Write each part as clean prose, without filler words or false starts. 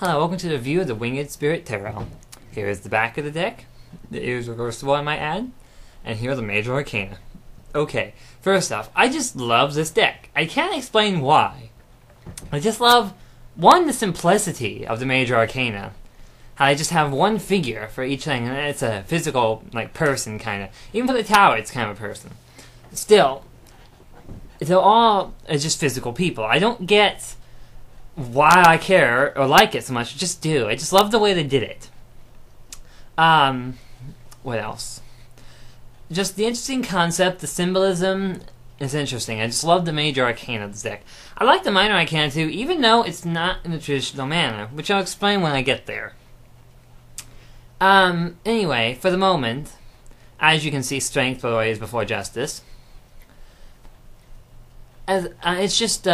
Hello, welcome to the review of the Winged Spirit Tarot. Here is the back of the deck. It is reversible, I might add. And here are the major arcana. Okay, first off, I just love this deck. I can't explain why. I just love, one, the simplicity of the major arcana. How I just have one figure for each thing, and it's a physical, like, person, kind of. Even for the tower, it's kind of a person. Still, they're all just physical people. I don't get why I care or like it so much. I just do. I just love the way they did it. What else? Just the interesting concept, the symbolism is interesting. I just love the major arcana of this deck. I like the minor arcana too, even though it's not in the traditional manner, which I'll explain when I get there. Anyway, for the moment, as you can see, strength, by the way, is before justice. It's just,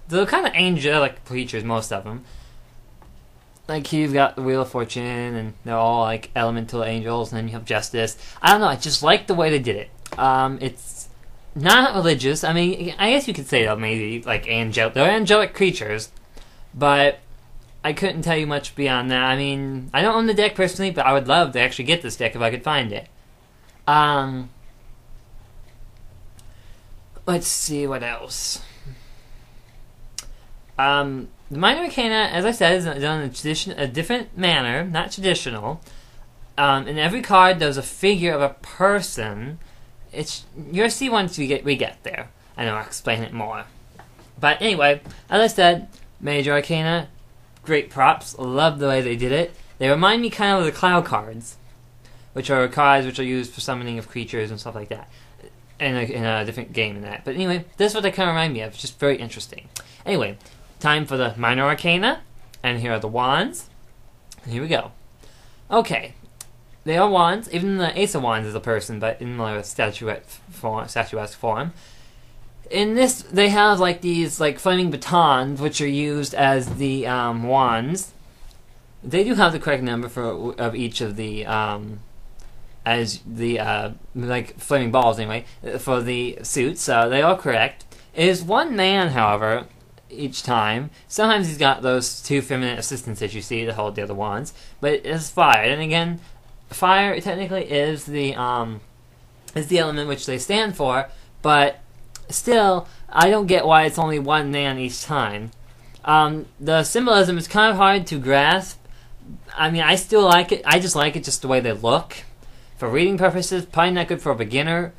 they're kind of angelic creatures, most of them. Like, you've got the Wheel of Fortune, and they're all, like, elemental angels, and then you have Justice. I don't know, I just like the way they did it. It's not religious. I mean, I guess you could say that maybe, like, angelic. They're angelic creatures, but I couldn't tell you much beyond that. I mean, I don't own the deck personally, but I would love to actually get this deck if I could find it. Let's see what else. The minor arcana, as I said, is done in a different manner, not traditional. In every card, there's a figure of a person. You'll see once we get there. I know I'll explain it more. But anyway, as I said, major arcana, great props. Love the way they did it. They remind me kind of the cloud cards, which are cards which are used for summoning of creatures and stuff like that. In a different game than that. But anyway, this is what they kind of remind me of. It's just very interesting. Anyway, time for the minor arcana, and here are the wands. And here we go. Okay, they are wands. Even the Ace of Wands is a person, but in a statuesque form. In this, they have like these like flaming batons, which are used as the wands. They do have the correct number of each of the as the like flaming balls anyway for the suits. So they are correct. It is one man, however, each time. Sometimes he's got those two feminine assistants that you see to hold the other wands, but it's fire. And again, fire technically is the element which they stand for, but still, I don't get why it's only one man each time. The symbolism is kind of hard to grasp. I mean, I still like it. I just like it just the way they look. For reading purposes, probably not good for a beginner,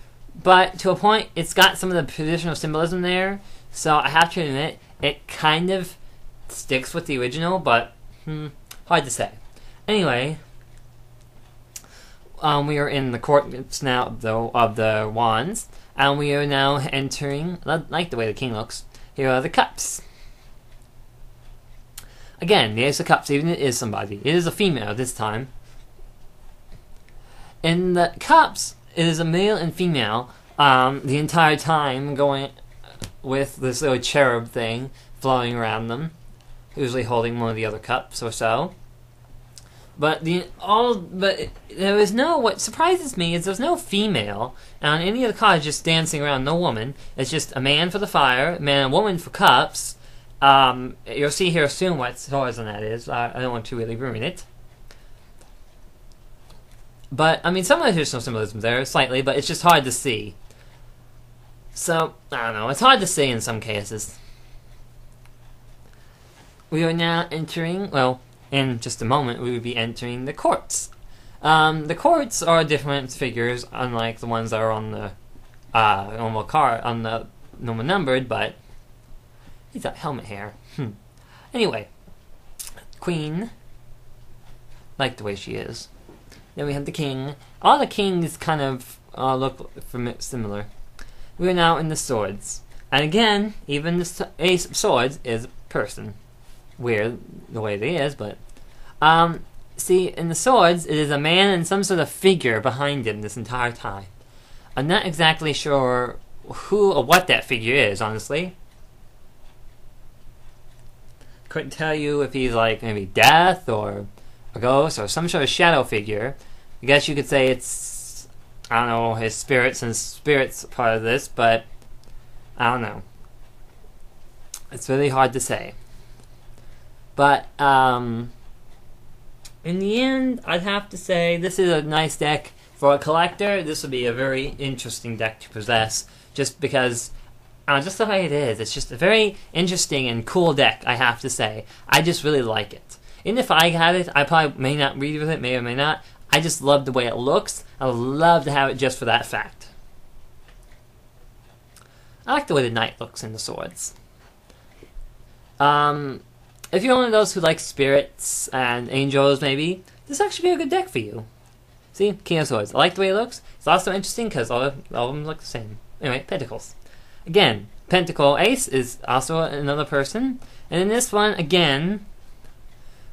but to a point, it's got some of the traditional symbolism there, so I have to admit, it kind of sticks with the original, but hard to say. Anyway, we are in the courts now, though, of the wands, and we are now entering, I like the way the king looks, here are the cups. Again, the Ace of Cups, even if it is somebody. It is a female this time. In the cups, it is a male and female the entire time, going with this little cherub thing flowing around them, usually holding one of the other cups or so. But there is no. What surprises me is there's no female on any of the cards just dancing around. No woman. It's just a man for the fire, a man and woman for cups. You'll see here soon what swords on that is. I don't want to really ruin it. But, I mean, some of the traditional symbolism there, slightly, but it's just hard to see. So, I don't know, it's hard to see in some cases. We are now entering, well, in just a moment, we will be entering the courts. The courts are different figures, unlike the ones that are on the normal card, on the normal numbered, but he's got helmet hair. Anyway, Queen, like the way she is. Then we have the king. All the kings kind of look similar. We are now in the swords. And again, even the Ace of Swords is a person. Weird the way it is, but... see, in the swords, it is a man and some sort of figure behind him this entire time. I'm not exactly sure who or what that figure is, honestly. Couldn't tell you if he's like maybe death or a ghost or some sort of shadow figure. I guess you could say it's, I don't know, his spirits and spirits part of this, but I don't know. It's really hard to say. But in the end, I'd have to say this is a nice deck for a collector. This would be a very interesting deck to possess, just because just the way it is. It's just a very interesting and cool deck, I have to say. I just really like it. Even if I had it, I probably may not read with it, may or may not. I just love the way it looks. I would love to have it just for that fact. I like the way the knight looks in the swords. If you're one of those who likes spirits and angels, maybe, this actually be a good deck for you. See? King of Swords. I like the way it looks. It's also interesting because all of them look the same. Anyway, Pentacles. Again, Pentacle Ace is also another person. And in this one, again,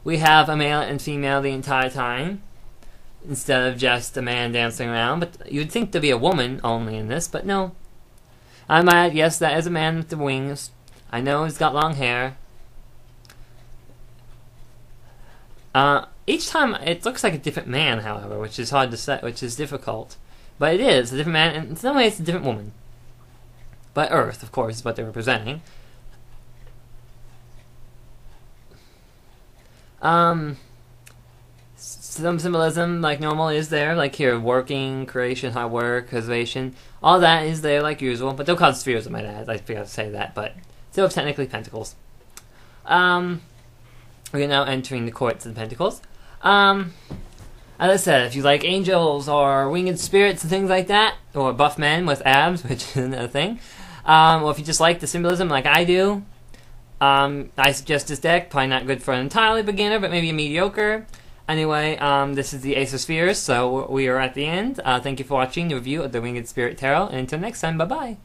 we have a male and female the entire time, instead of just a man dancing around. But you'd think there'd be a woman only in this, but no. I might add, yes, that is a man with the wings. I know he's got long hair. Each time it looks like a different man, however, which is hard to say, which is difficult. But it is a different man, and in some ways it's a different woman. But Earth, of course, is what they're representing. Some symbolism, like normal, is there. Like here, working, creation, hard work, preservation. All that is there, like usual. But they're called spheres, I might add. I forgot to say that, but still technically pentacles. We're now entering the courts of the pentacles. As I said, if you like angels or winged spirits and things like that, or buff men with abs, which is another thing, or if you just like the symbolism like I do, I suggest this deck. Probably not good for an entirely beginner, but maybe a mediocre. Anyway, this is the Ace of Spheres, so we are at the end. Thank you for watching the review of the Winged Spirit Tarot, and until next time, bye-bye.